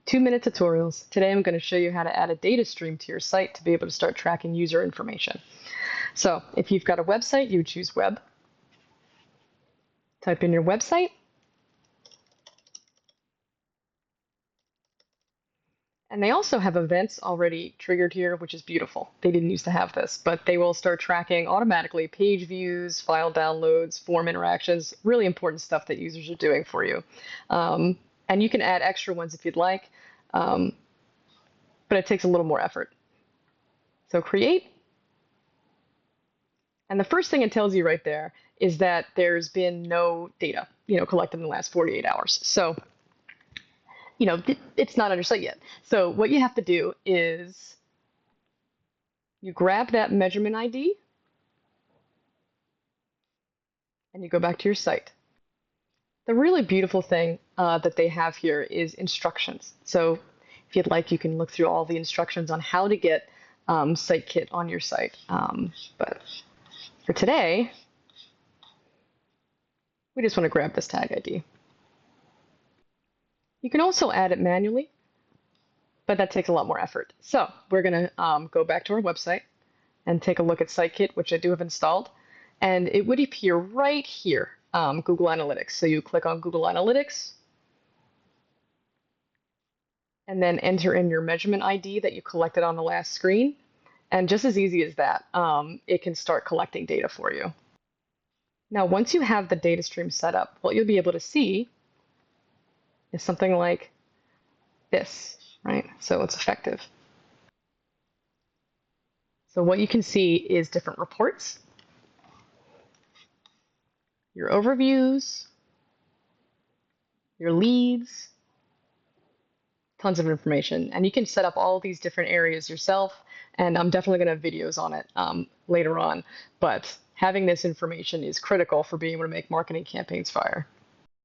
2-minute tutorials. Today I'm going to show you how to add a data stream to your site to be able to start tracking user information. So if you've got a website, you choose web. Type in your website. And they also have events already triggered here, which is beautiful. They didn't used to have this, but they will start tracking automatically page views, file downloads, form interactions, really important stuff that users are doing for you. And you can add extra ones if you'd like, but it takes a little more effort. So create. And the first thing it tells you right there is that there's been no data, collected in the last 48 hours. So it's not on your site yet. So what you have to do is you grab that measurement ID and you go back to your site. The really beautiful thing that they have here is instructions. So if you'd like, you can look through all the instructions on how to get SiteKit on your site. But for today, we just want to grab this tag ID. You can also add it manually, but that takes a lot more effort. So we're going to go back to our website and take a look at SiteKit, which I do have installed. And it would appear right here, Google Analytics. So you click on Google Analytics, and then enter in your measurement ID that you collected on the last screen. And just as easy as that, it can start collecting data for you. Now, once you have the data stream set up, what you'll be able to see is something like this, right? So it's effective. So what you can see is different reports, your overviews, your leads, tons of information. And you can set up all these different areas yourself. And I'm definitely going to have videos on it later on. But having this information is critical for being able to make marketing campaigns fire.